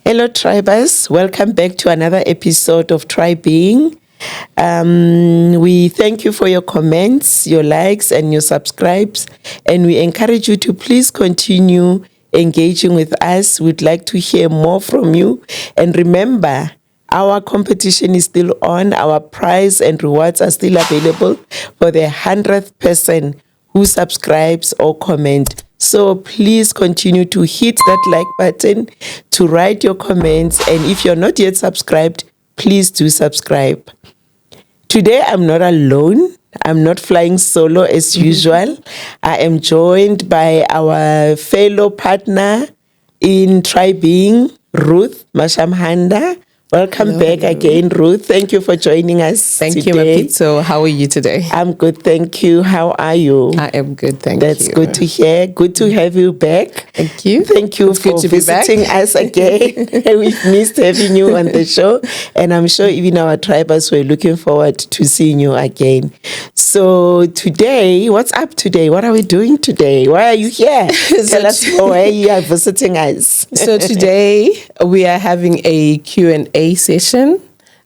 Hello, Tribers. Welcome back to another episode of Try Being. We thank you for your comments, your likes, and your subscribes. And we encourage you to please continue engaging with us. We'd like to hear more from you. And remember, our competition is still on. Our prize and rewards are still available for the 100th person who subscribes or comment. So please continue to hit that like button, to write your comments. And if you're not yet subscribed, please do subscribe. Today, I'm not alone. I'm not flying solo as usual. I am joined by our fellow partner in Try Being, Ruth Mashamhanda. Welcome back again, Ruth. Thank you for joining us Thank today. you, Mapito. How are you today? I'm good, thank you. How are you? I am good, thank That's you. good to hear. Good to have you back. Thank you. Thank you It's for good to be back. visiting us again. We've missed having you on the show. And I'm sure even our tribers were looking forward to seeing you again. So today, what's up today? What are we doing today? Why are you here? Tell us why you are visiting us. So today we are having a Q&A session.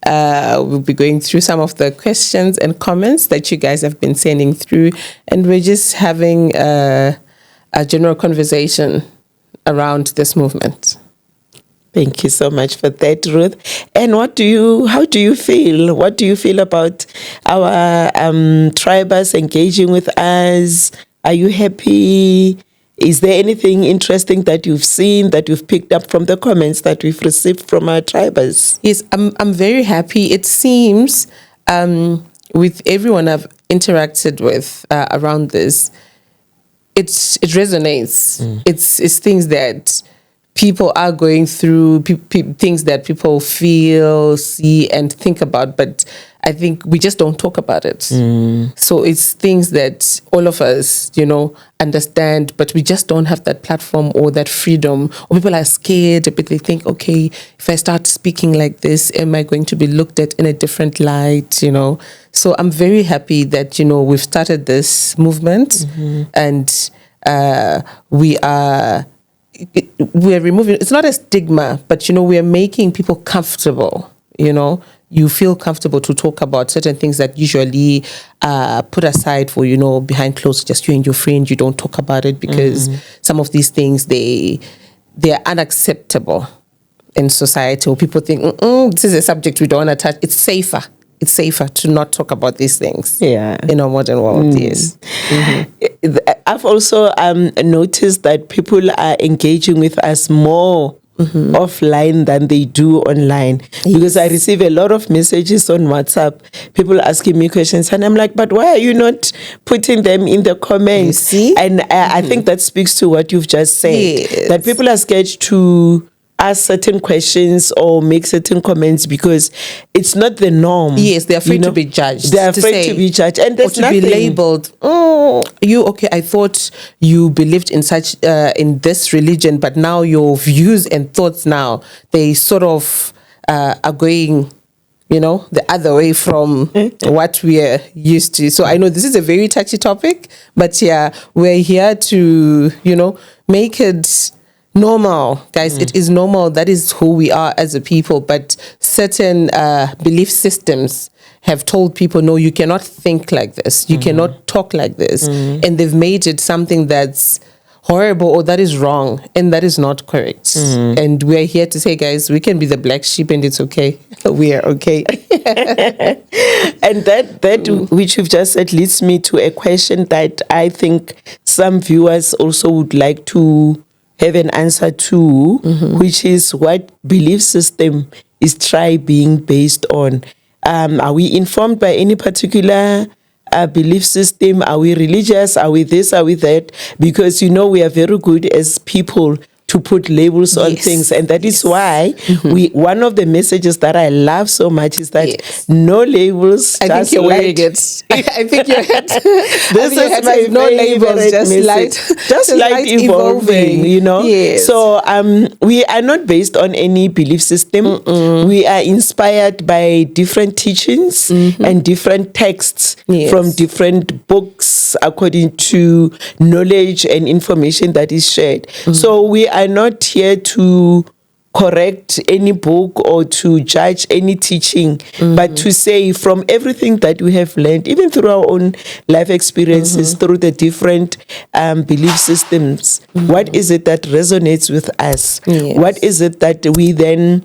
We'll be going through some of the questions and comments that you guys have been sending through. And we're just having a general conversation around this movement. Thank you so much for that, Ruth. And how do you feel? What do you feel about our tribers engaging with us? Are you happy? Is there anything interesting that you've seen, that you've picked up from the comments that we've received from our tribers? Yes, I'm very happy. It seems with everyone I've interacted with around this, it resonates. It's things that people are going through, things that people feel, see, and think about, but I think we just don't talk about it. So it's things that all of us, understand, but we just don't have that platform or that freedom. Or people are scared, but they think, okay, if I start speaking like this, am I going to be looked at in a different light, So I'm very happy that, we've started this movement and we're removing, it's not a stigma, but, we are making people comfortable, You feel comfortable to talk about certain things that usually put aside for, behind closed, just you and your friend, you don't talk about it because some of these things, they're unacceptable in society, or people think, this is a subject we don't want to touch. It's safer to not talk about these things in our modern world, yes. I've also noticed that people are engaging with us more offline than they do online. Because I receive a lot of messages on WhatsApp, people asking me questions, and I'm like, but why are you not putting them in the comments? You see? And I think that speaks to what you've just said, that people are scared to ask certain questions or make certain comments because it's not the norm. Yes, they're afraid to be judged. They're afraid to be judged. And there's or to nothing. be labeled, I thought you believed in such, in this religion, but now your views and thoughts now, they sort of are going, the other way from what we are used to. So I know this is a very touchy topic, but we're here to, make it normal, guys. It is normal. That is who we are as a people. But certain belief systems have told people, no, you cannot think like this. You cannot talk like this. And they've made it something that's horrible or that is wrong. And that is not correct. And we're here to say, guys, we can be the black sheep and it's okay. We are okay. And that which you've just said leads me to a question that I think some viewers also would like to have an answer to, which is what belief system is Try Being based on? Are we informed by any particular belief system? Are we religious? Are we this? Are we that? Because, we are very good as people to put labels on things. And that is why one of the messages that I love so much is that no labels. I think you're wearing it. I think you're This is my no labels, just light evolving, Yes. So we are not based on any belief system. We are inspired by different teachings and different texts from different books according to knowledge and information that is shared. So we are not here to correct any book or to judge any teaching, but to say from everything that we have learned, even through our own life experiences, through the different belief systems, what is it that resonates with us? Yes. What is it that we then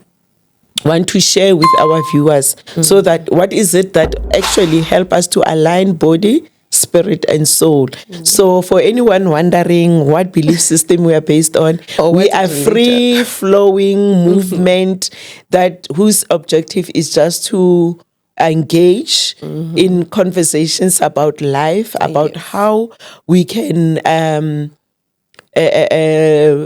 want to share with our viewers, so that what is it that actually help us to align body, spirit and soul. So for anyone wondering what belief system we are based on, we are free flowing movement that whose objective is just to engage in conversations about life, about how we can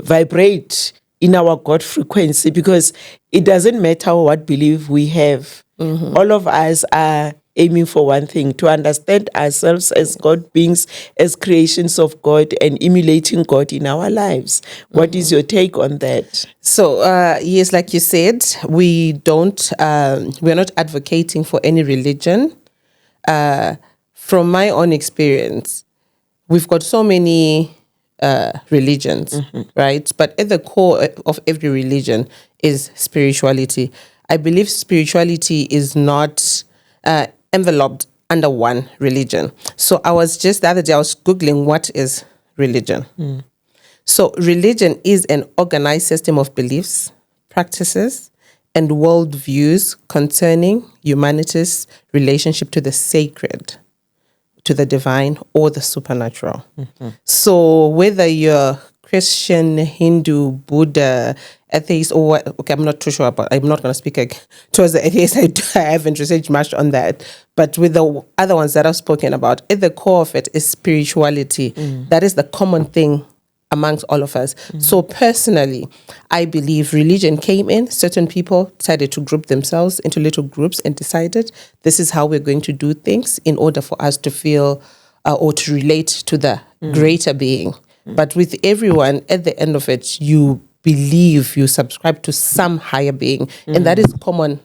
vibrate in our God frequency, because it doesn't matter what belief we have. All of us are aiming for one thing: to understand ourselves as God beings, as creations of God, and emulating God in our lives. What is your take on that? So, yes, like you said, we're not advocating for any religion. From my own experience, we've got so many religions, right? But at the core of every religion is spirituality. I believe spirituality is not enveloped under one religion. So the other day I was Googling what is religion. So religion is an organized system of beliefs, practices, and worldviews concerning humanity's relationship to the sacred, to the divine, or the supernatural. So whether you're Christian, Hindu, Buddha, atheist, or what, okay, I'm not too sure about, I'm not going to speak towards the atheist. I haven't researched much on that. But with the other ones that I've spoken about, at the core of it is spirituality. That is the common thing amongst all of us. So personally, I believe religion came in, certain people decided to group themselves into little groups and decided this is how we're going to do things in order for us to feel or to relate to the greater being. But with everyone, at the end of it, you believe, you subscribe to some higher being. And that is common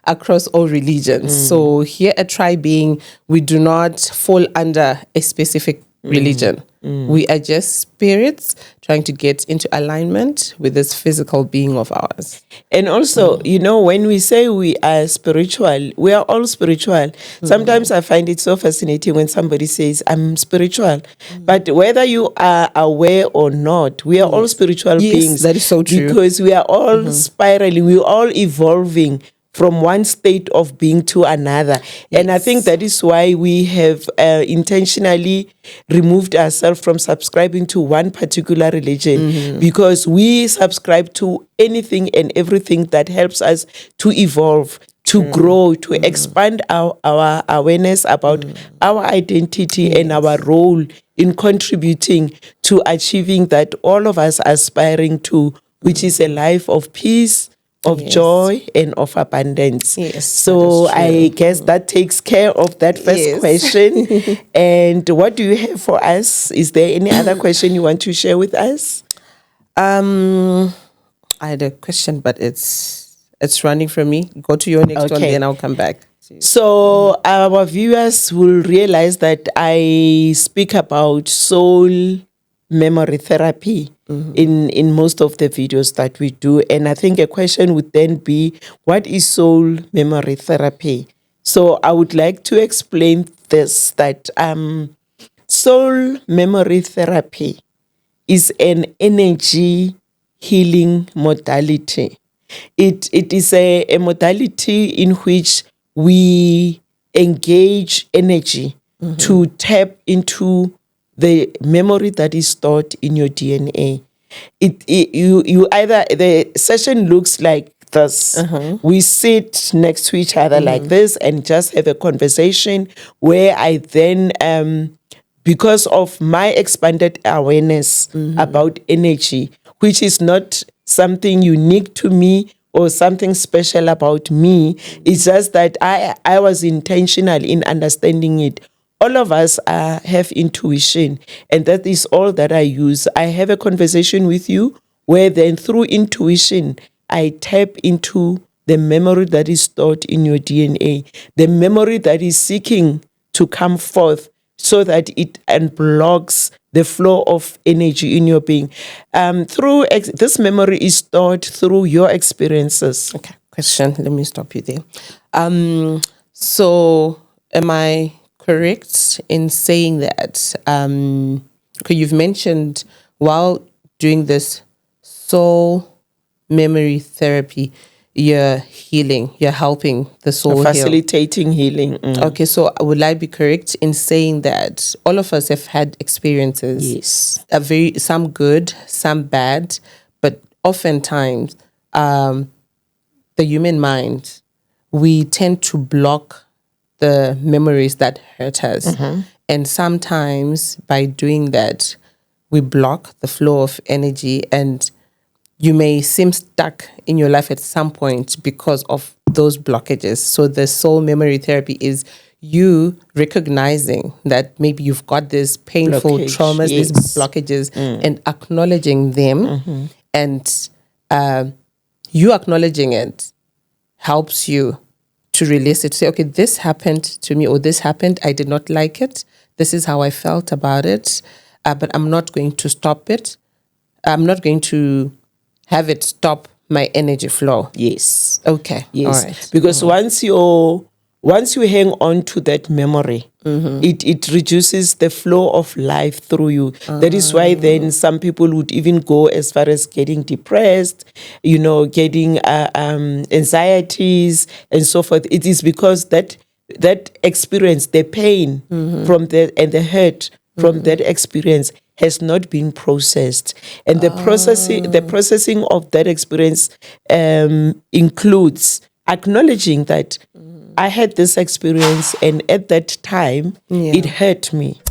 across all religions. So here at Tribe Being, we do not fall under a specific religion. We are just spirits trying to get into alignment with this physical being of ours. And also, you know, when we say we are spiritual, we are all spiritual. Sometimes I find it so fascinating when somebody says, I'm spiritual. But whether you are aware or not, we are all spiritual beings. That is so true. Because we are all spiraling, we are all evolving from one state of being to another. And I think that is why we have intentionally removed ourselves from subscribing to one particular religion, because we subscribe to anything and everything that helps us to evolve, to grow, to expand our awareness about our identity and our role in contributing to achieving that all of us are aspiring to, which is a life of peace, of joy and of abundance. So I guess that takes care of that first question. And what do you have for us? Is there any other question you want to share with us? I had a question, but it's running from me. Go to your next one, then I'll come back. So our viewers will realize that I speak about soul memory therapy in most of the videos that we do. And I think a question would then be, what is soul memory therapy? So I would like to explain this, that soul memory therapy is an energy healing modality. It is a modality in which we engage energy to tap into the memory that is stored in your DNA. You either, the session looks like this. We sit next to each other like this and just have a conversation where I then, because of my expanded awareness about energy, which is not something unique to me or something special about me, it's just that I was intentional in understanding it. All of us have intuition, and that is all that I use. I have a conversation with you where then through intuition, I tap into the memory that is stored in your DNA, the memory that is seeking to come forth so that it unblocks the flow of energy in your being. This memory is stored through your experiences. Okay, question. Let me stop you there. So, am I correct in saying that? Okay, you've mentioned while doing this soul memory therapy, you're healing, you're helping the soul heal. Facilitating healing. Okay, so would I be correct in saying that all of us have had experiences? Yes. Some good, some bad, but oftentimes the human mind, we tend to block the memories that hurt us. And sometimes by doing that, we block the flow of energy, and you may seem stuck in your life at some point because of those blockages. So the soul memory therapy is you recognizing that maybe you've got these painful traumas, yes. these blockages, and acknowledging them. And you acknowledging it helps you to release it. Say, okay, this happened to me, or this happened. I did not like it. This is how I felt about it. But I'm not going to stop it. I'm not going to have it stop my energy flow. Yes. Okay. Yes. All right. Because once you hang on to that memory, it reduces the flow of life through you. That is why then some people would even go as far as getting depressed, getting anxieties and so forth. It is because that experience, the pain from that and the hurt from that experience has not been processed, and the processing of that experience includes acknowledging that I had this experience, and at that time it hurt me,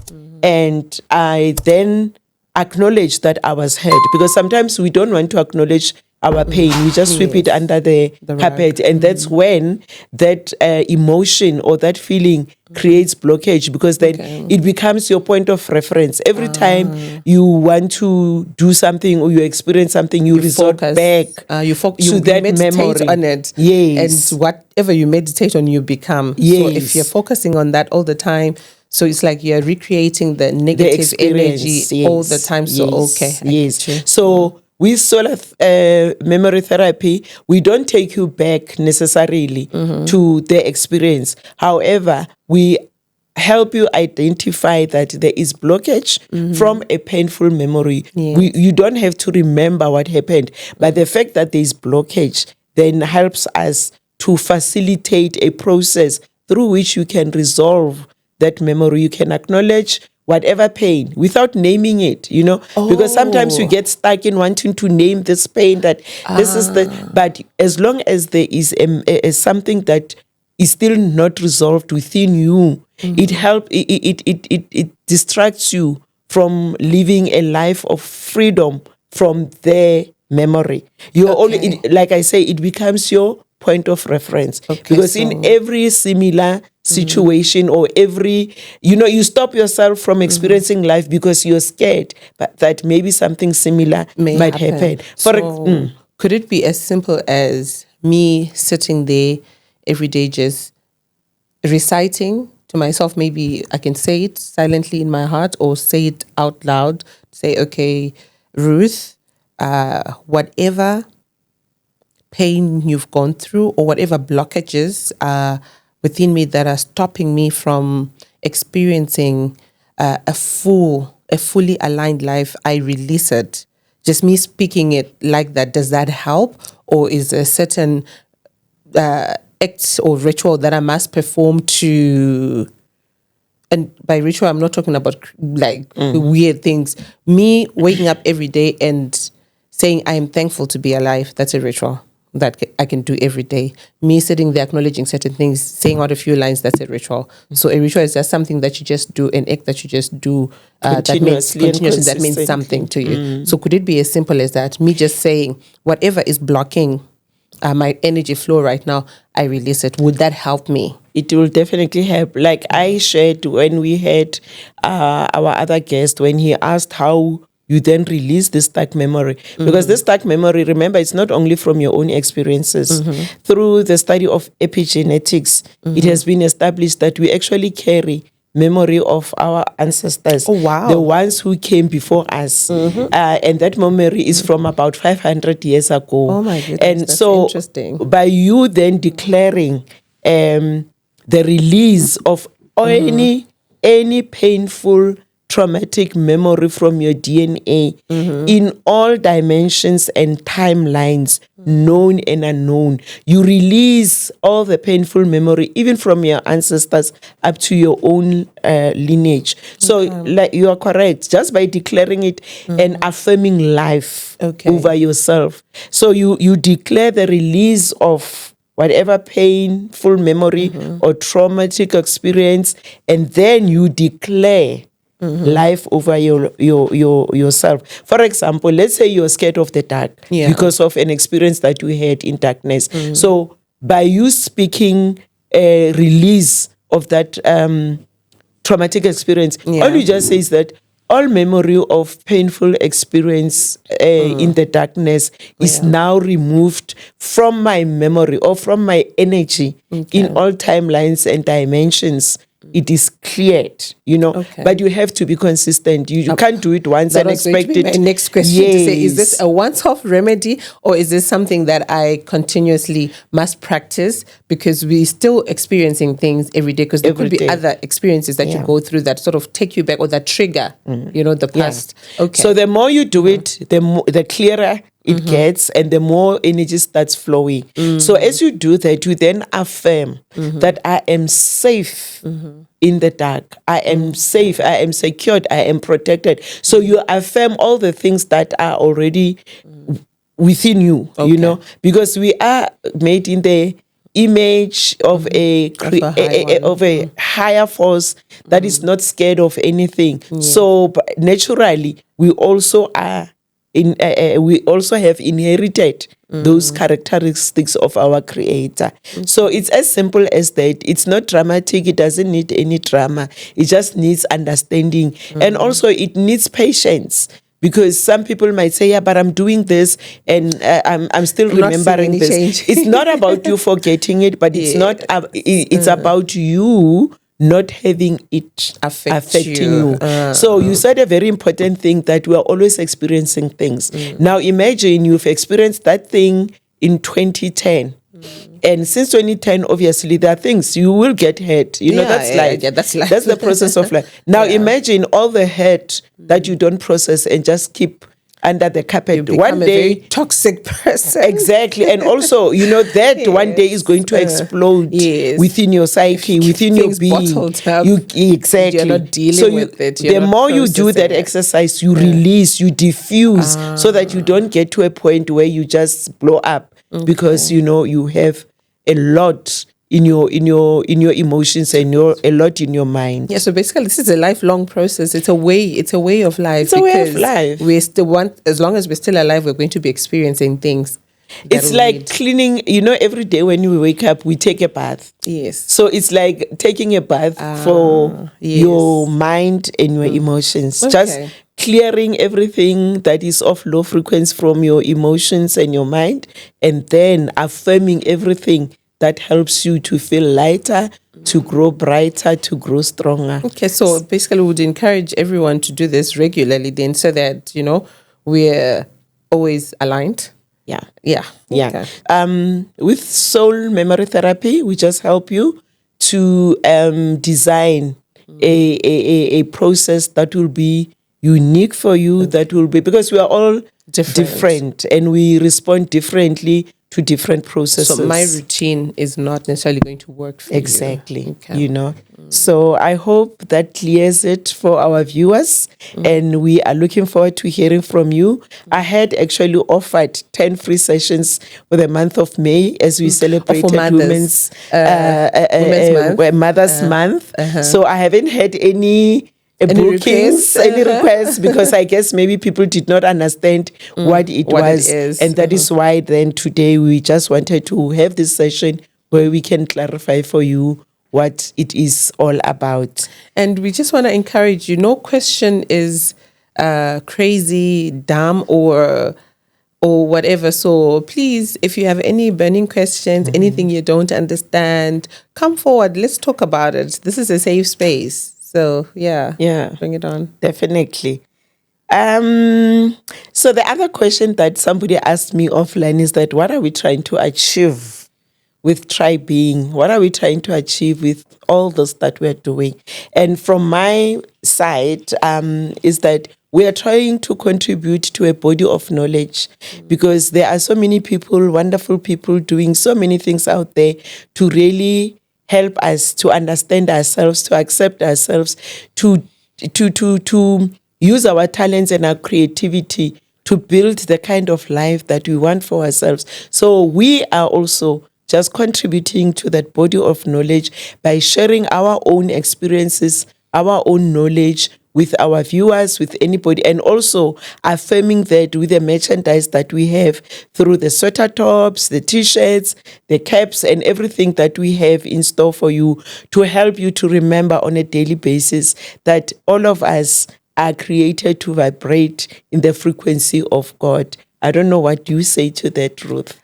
and I then acknowledge that I was hurt, because sometimes we don't want to acknowledge our pain. We just sweep it under the carpet, and that's when that emotion or that feeling creates blockage, because then it becomes your point of reference. Every time you want to do something or you experience something, you resort back you to that meditate memory on it. Yes. And whatever you meditate on, you become. Yes. So if you're focusing on that all the time, so it's like you're recreating the negative energy all the time. So, yes. So with solar memory therapy, we don't take you back necessarily to the experience. However, we help you identify that there is blockage from a painful memory. Yes. You don't have to remember what happened, but the fact that there is blockage then helps us to facilitate a process through which you can resolve that memory. You can acknowledge whatever pain without naming it, because sometimes you get stuck in wanting to name this pain, that this is but as long as there is something that is still not resolved within you, it distracts you from living a life of freedom from the memory. Like I say, it becomes your point of reference, because in every similar situation or every, you stop yourself from experiencing life because you're scared but that maybe something similar might happen. Could it be as simple as me sitting there every day just reciting to myself? Maybe I can say it silently in my heart or say it out loud. Say, okay, Ruth, whatever pain you've gone through or whatever blockages within me that are stopping me from experiencing a fully aligned life, I release it. Just me speaking it like that, does that help? Or is there a certain act or ritual that I must perform to... And by ritual, I'm not talking about weird things. Me waking up every day and saying I am thankful to be alive, that's a ritual that I can do every day. Me sitting there acknowledging certain things, saying out a few lines, that's a ritual. So a ritual is just something that you just do, an act that you just do continuously, that means something to you. So could it be as simple as that? Me just saying whatever is blocking my energy flow right now, I release it. Would that help me? It will definitely help. Like I shared when we had our other guest, when he asked how you then release this stuck memory. Because this stuck memory, remember, it's not only from your own experiences. Through the study of epigenetics, it has been established that we actually carry memory of our ancestors. Oh, wow. The ones who came before us. And that memory is from about 500 years ago. Oh, my goodness, And that's so interesting. by you then declaring the release of any painful traumatic memory from your DNA in all dimensions and timelines, known and unknown. You release all the painful memory, even from your ancestors up to your own lineage. So, like, you are correct, just by declaring it and affirming life over yourself. So you declare the release of whatever painful memory or traumatic experience, and then you declare life over yourself. For example, let's say you're scared of the dark because of an experience that you had in darkness. So by you speaking a release of that traumatic experience, all you just say is that all memory of painful experience in the darkness is now removed from my memory or from my energy in all timelines and dimensions. It is cleared, but you have to be consistent. You can't do it once and expect it. My next question to say, is this a once-off remedy, or is this something that I continuously must practice, because we're still experiencing things every day, because there could be other experiences that you go through that sort of take you back, or that trigger, the past. Okay. So the more you do it, the clearer it gets, and the more energy starts flowing. So as you do that, you then affirm that I am safe in the dark. I am safe. I am secured. I am protected. So you affirm all the things that are already within you, because we are made in the image of a higher force that is not scared of anything. So naturally, we also are we also have inherited those characteristics of our Creator. So it's as simple as that. It's not dramatic. It doesn't need any drama. It just needs understanding. And also it needs patience. Because some people might say, yeah, but I'm doing this and I'm still remembering this. Change. It's not about you forgetting it, but it's not. It's about you not having it affecting you. So you said a very important thing, that we are always experiencing things. Now imagine you've experienced that thing in 2010. And since 2010, obviously, there are things you will get hurt. That's life. That's life. That's the process of life. Now imagine all the hurt that you don't process and just keep under the carpet. You become a very toxic person. Exactly. And also, that one day is going to explode within your psyche, within your being. Bottled up. Exactly. You're not dealing with it. The more you do that exercise, you release, you diffuse, so that you don't get to a point where you just blow up, because you have a lot in your emotions and a lot in your mind. Yeah, so basically this is a lifelong process. It's a way of life. It's a way of life. We still as long as we're still alive, we're going to be experiencing things. It's like cleaning, every day when we wake up, we take a bath. Yes. So it's like taking a bath for your mind and your emotions. Okay. Just clearing everything that is of low frequency from your emotions and your mind, and then affirming everything that helps you to feel lighter, to grow brighter, to grow stronger. Okay, so basically we would encourage everyone to do this regularly then, so that, we're always aligned. Yeah. Okay. With soul memory therapy, we just help you to design a process that will be unique for you, that will be, because we are all different and we respond differently to different processes. So my routine is not necessarily going to work for exactly. you. Okay. So I hope that clears it for our viewers, and we are looking forward to hearing from you. I had actually offered 10 free sessions for the month of May as we celebrated Women's Mother's Month. So I haven't had any requests because I guess maybe people did not understand what it was. And that is why then today we just wanted to have this session where we can clarify for you what it is all about. And we just want to encourage you, no question is crazy, dumb, or whatever. So please, if you have any burning questions, anything you don't understand, come forward. Let's talk about it. This is a safe space. So yeah, Yeah. bring it on. Definitely. So the other question that somebody asked me offline is that what are we trying to achieve with Try Being? What are we trying to achieve with all this that we're doing? And from my side, is that we are trying to contribute to a body of knowledge because there are so many people, wonderful people doing so many things out there to really help us to understand ourselves, to accept ourselves, to use our talents and our creativity to build the kind of life that we want for ourselves. So we are also just contributing to that body of knowledge by sharing our own experiences, our own knowledge with our viewers, with anybody, and also affirming that with the merchandise that we have through the sweater tops, the t-shirts, the caps, and everything that we have in store for you to help you to remember on a daily basis that all of us are created to vibrate in the frequency of God. I don't know what you say to that, Ruth.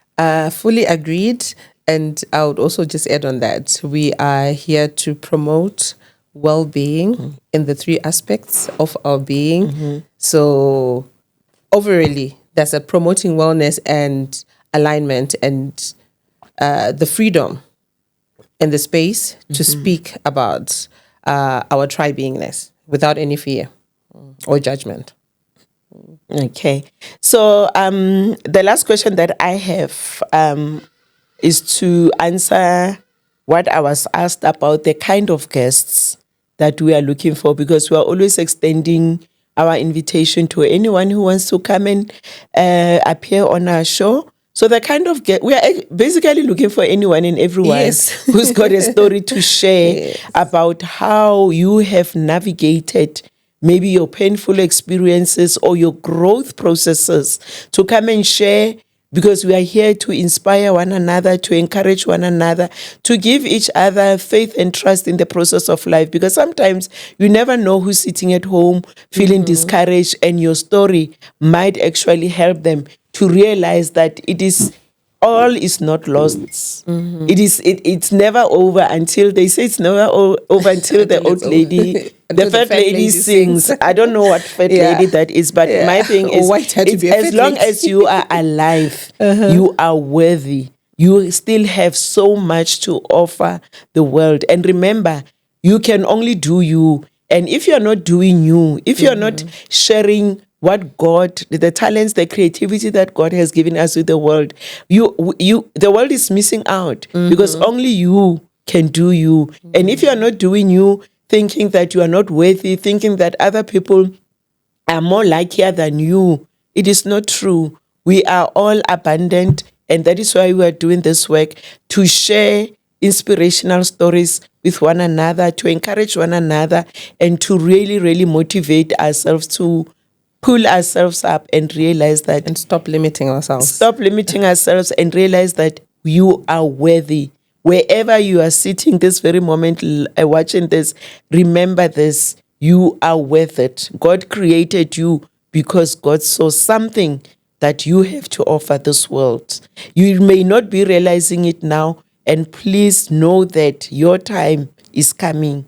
Fully agreed. And I would also just add on that we are here to promote well-being in the three aspects of our being. So overally, that's a promoting wellness and alignment and the freedom and the space to speak about our tri-beingness without any fear or judgment. Okay. So the last question that I have is to answer what I was asked about the kind of guests that we are looking for, because we are always extending our invitation to anyone who wants to come and appear on our show. So the kind of we are basically looking for anyone and everyone Yes. who's got a story to share about how you have navigated maybe your painful experiences or your growth processes, to come and share, because we are here to inspire one another, to encourage one another, to give each other faith and trust in the process of life. Because sometimes you never know who's sitting at home feeling discouraged, and your story might actually help them to realize that it is all is not lost. It's never over until they say it's never over until the old lady, Until the fat lady sings. I don't know what fat lady that is, but my thing Or is, white had to it's be a as fat long lady. as you are alive, you are worthy. You still have so much to offer the world. And remember, you can only do you. And if you're not doing you, if you're not sharing what God, the talents, the creativity that God has given us with the world, the world is missing out because only you can do you. And if you're not doing you, thinking that you are not worthy, thinking that other people are more luckier than you, it is not true. We are all abundant, and that is why we are doing this work, to share inspirational stories with one another, to encourage one another, and to really, really motivate ourselves to pull ourselves up and realize that, And stop limiting ourselves. stop limiting ourselves and realize that you are worthy. Wherever you are sitting this very moment, watching this, remember this: you are worth it. God created you because God saw something that you have to offer this world. You may not be realizing it now, and please know that your time is coming,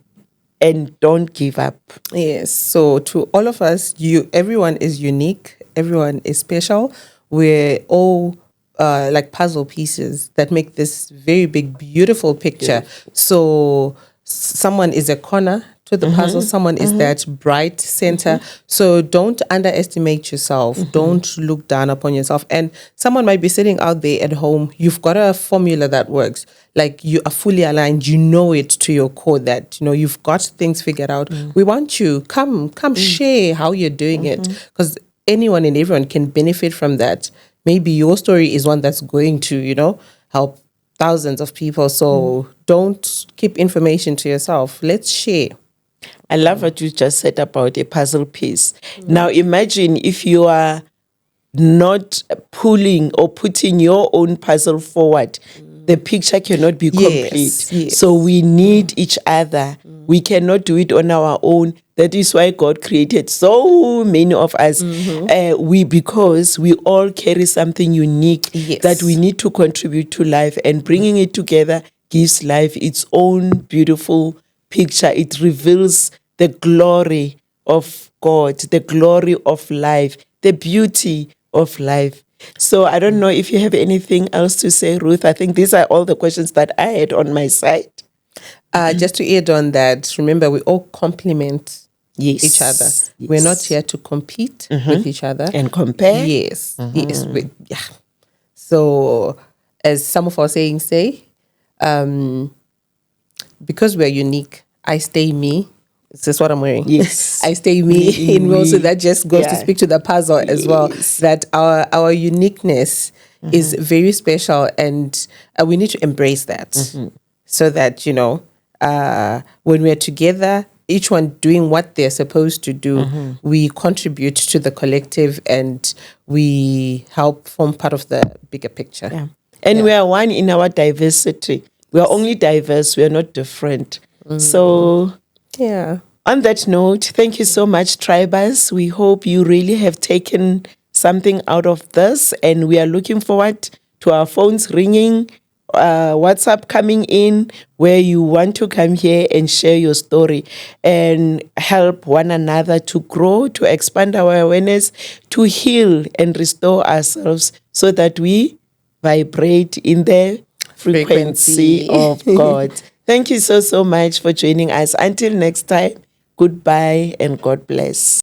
and don't give up. Yes. So to all of us, everyone is unique. Everyone is special. We're all like puzzle pieces that make this very big, beautiful picture. So someone is a corner to the puzzle. Someone is that bright center. So don't underestimate yourself. Don't look down upon yourself. And someone might be sitting out there at home. You've got a formula that works. Like, you are fully aligned. You know it to your core that, you've got things figured out. We want you. Come share how you're doing it. Because anyone and everyone can benefit from that. Maybe your story is one that's going to, help thousands of people. So don't keep information to yourself. Let's share. I love what you just said about a puzzle piece. Now imagine if you are not pulling or putting your own puzzle forward, the picture cannot be complete. Yes. So we need each other. We cannot do it on our own. That is why God created so many of us. Because we all carry something unique that we need to contribute to life, and bringing it together gives life its own beautiful picture. It reveals the glory of God, the glory of life, the beauty of life. So I don't know if you have anything else to say, Ruth. I think these are all the questions that I had on my side. Just to add on that, remember, we all complement Yes. each other. Yes. We're not here to compete with each other. And compare. Yes. Yes. Yeah. So, as some of our sayings say, because we're unique, I stay me. Is this what I'm wearing? Yes. I stay me in Will. So that just goes to Yeah. speak to the puzzle as well. Yes. That our uniqueness is very special, and we need to embrace that. So that, when we're together, each one doing what they're supposed to do, we contribute to the collective and we help form part of the bigger picture. Yeah. And we are one in our diversity. We are only diverse. We are not different. So Yeah. on that note, thank you so much, Tribers. We hope you really have taken something out of this, and we are looking forward to our phones ringing, WhatsApp coming in, where you want to come here and share your story and help one another to grow, to expand our awareness, to heal and restore ourselves so that we vibrate in the frequency of God. Thank you so much for joining us. Until next time, goodbye and God bless.